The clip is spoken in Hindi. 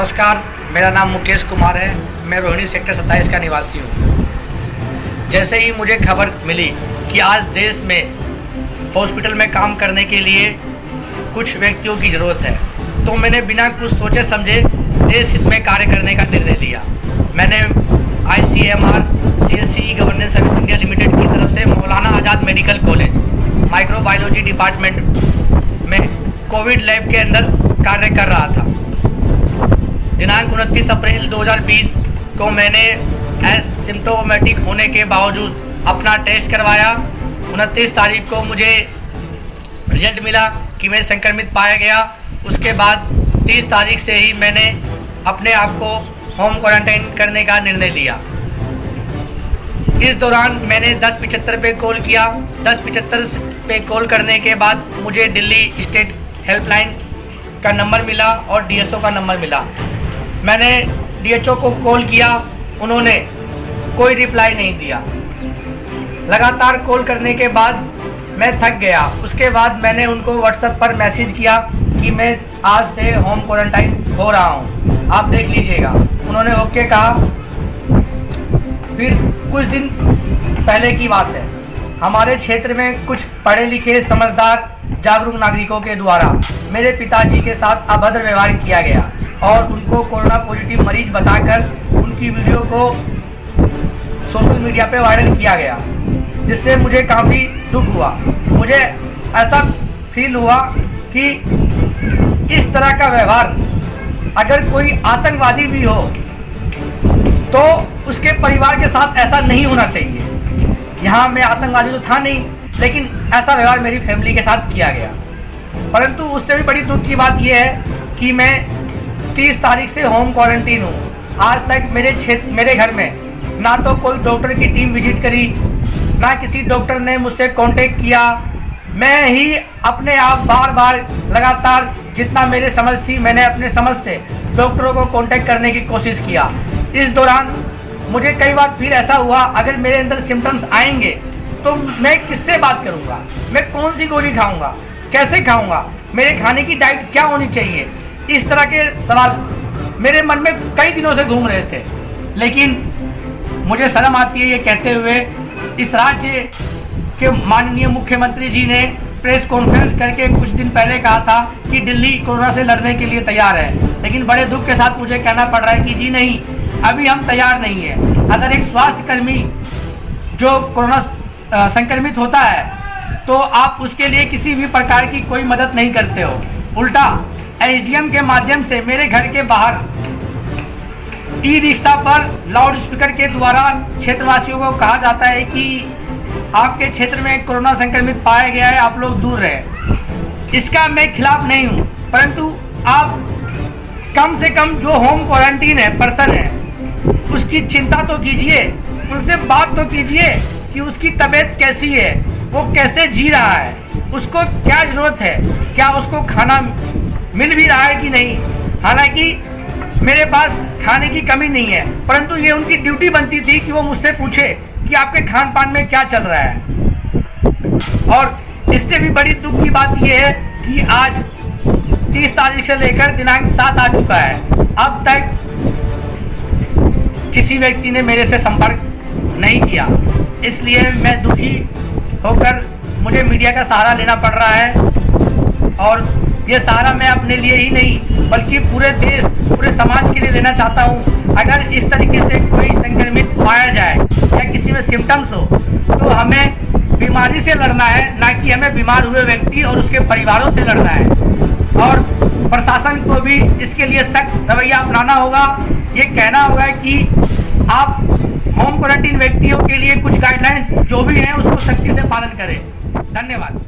नमस्कार, मेरा नाम मुकेश कुमार है। मैं रोहिणी सेक्टर 27 का निवासी हूँ। जैसे ही मुझे खबर मिली कि आज देश में हॉस्पिटल में काम करने के लिए कुछ व्यक्तियों की ज़रूरत है, तो मैंने बिना कुछ सोचे समझे देश हित में कार्य करने का निर्णय लिया। मैंने ICMR CSCE governance service India limited की तरफ से मौलाना आज़ाद मेडिकल कॉलेज माइक्रोबायोलॉजी डिपार्टमेंट में कोविड लैब के अंदर कार्य कर रहा था। दिनांक 29 अप्रैल 2020 को मैंने एसिम्प्टोमेटिक होने के बावजूद अपना टेस्ट करवाया। 29 तारीख को मुझे रिजल्ट मिला कि मैं संक्रमित पाया गया। उसके बाद 30 तारीख से ही मैंने अपने आप को होम क्वारंटाइन करने का निर्णय लिया। इस दौरान मैंने 1075 पे कॉल किया। 1075 पे कॉल करने के बाद मुझे दिल्ली स्टेट हेल्पलाइन का नंबर मिला और DSO का नंबर मिला। मैंने DHO को कॉल किया, उन्होंने कोई रिप्लाई नहीं दिया। लगातार कॉल करने के बाद मैं थक गया। उसके बाद मैंने उनको WhatsApp पर मैसेज किया कि मैं आज से होम क्वारंटाइन हो रहा हूँ, आप देख लीजिएगा। उन्होंने ओके कहा। फिर कुछ दिन पहले की बात है, हमारे क्षेत्र में कुछ पढ़े लिखे समझदार जागरूक नागरिकों के द्वारा मेरे पिताजी के साथ अभद्र व्यवहार किया गया और उनको कोरोना पॉजिटिव मरीज बताकर उनकी वीडियो को सोशल मीडिया पे वायरल किया गया, जिससे मुझे काफ़ी दुख हुआ। मुझे ऐसा फील हुआ कि इस तरह का व्यवहार अगर कोई आतंकवादी भी हो तो उसके परिवार के साथ ऐसा नहीं होना चाहिए। यहाँ मैं आतंकवादी तो था नहीं, लेकिन ऐसा व्यवहार मेरी फैमिली के साथ किया गया। परंतु उससे भी बड़ी दुख की बात यह है कि मैं 30 तारीख से होम क्वारंटीन हूँ। आज तक मेरे घर में ना तो कोई डॉक्टर की टीम विजिट करी, ना किसी डॉक्टर ने मुझसे कांटेक्ट किया। मैं ही अपने आप बार बार लगातार जितना मेरे समझ थी, मैंने अपने समझ से डॉक्टरों को कांटेक्ट करने की कोशिश किया। इस दौरान मुझे कई बार फिर ऐसा हुआ, अगर मेरे अंदर सिम्टम्स आएंगे तो मैं किससे बात करूंगा, मैं कौन सी गोली खाऊंगा, कैसे खाऊंगा, मेरे खाने की डाइट क्या होनी चाहिए। इस तरह के सवाल मेरे मन में कई दिनों से घूम रहे थे। लेकिन मुझे शर्म आती है ये कहते हुए, इस राज्य के माननीय मुख्यमंत्री जी ने प्रेस कॉन्फ्रेंस करके कुछ दिन पहले कहा था कि दिल्ली कोरोना से लड़ने के लिए तैयार है। लेकिन बड़े दुख के साथ मुझे कहना पड़ रहा है कि जी नहीं, अभी हम तैयार नहीं है। अगर एक स्वास्थ्यकर्मी जो कोरोना संक्रमित होता है तो आप उसके लिए किसी भी प्रकार की कोई मदद नहीं करते हो। उल्टा SDM के माध्यम से मेरे घर के बाहर ई-रिक्शा पर लाउड स्पीकर के द्वारा क्षेत्रवासियों को कहा जाता है कि आपके क्षेत्र में कोरोना संक्रमित पाया गया है, आप लोग दूर रहें। इसका मैं खिलाफ नहीं हूँ, परंतु आप कम से कम जो होम क्वारंटीन है पर्सन है उसकी चिंता तो कीजिए, उनसे बात तो कीजिए कि उसकी तबीयत कैसी है, वो कैसे जी रहा है, उसको क्या ज़रूरत है, क्या उसको खाना मिल भी रहा है कि नहीं। हालांकि मेरे पास खाने की कमी नहीं है, परंतु ये उनकी ड्यूटी बनती थी कि वो मुझसे पूछे कि आपके खान पान में क्या चल रहा है। और इससे भी बड़ी दुख की बात यह है कि आज 30 तारीख से लेकर दिनांक 7 आ चुका है, अब तक किसी व्यक्ति ने मेरे से संपर्क नहीं किया। इसलिए मैं दुखी होकर मुझे मीडिया का सहारा लेना पड़ रहा है। और ये सहारा मैं अपने लिए ही नहीं बल्कि पूरे देश, पूरे समाज के लिए लेना चाहता हूँ। अगर इस तरीके से कोई संक्रमित पाया जाए या किसी में सिम्टम्स हो तो हमें बीमारी से लड़ना है, ना कि हमें बीमार हुए व्यक्ति और उसके परिवारों से लड़ना है। और प्रशासन को भी इसके लिए सख्त रवैया अपनाना होगा। ये कहना होगा कि आप होम क्वारंटीन व्यक्तियों के लिए कुछ गाइडलाइंस जो भी हैं उसको सख्ती से पालन करें। धन्यवाद।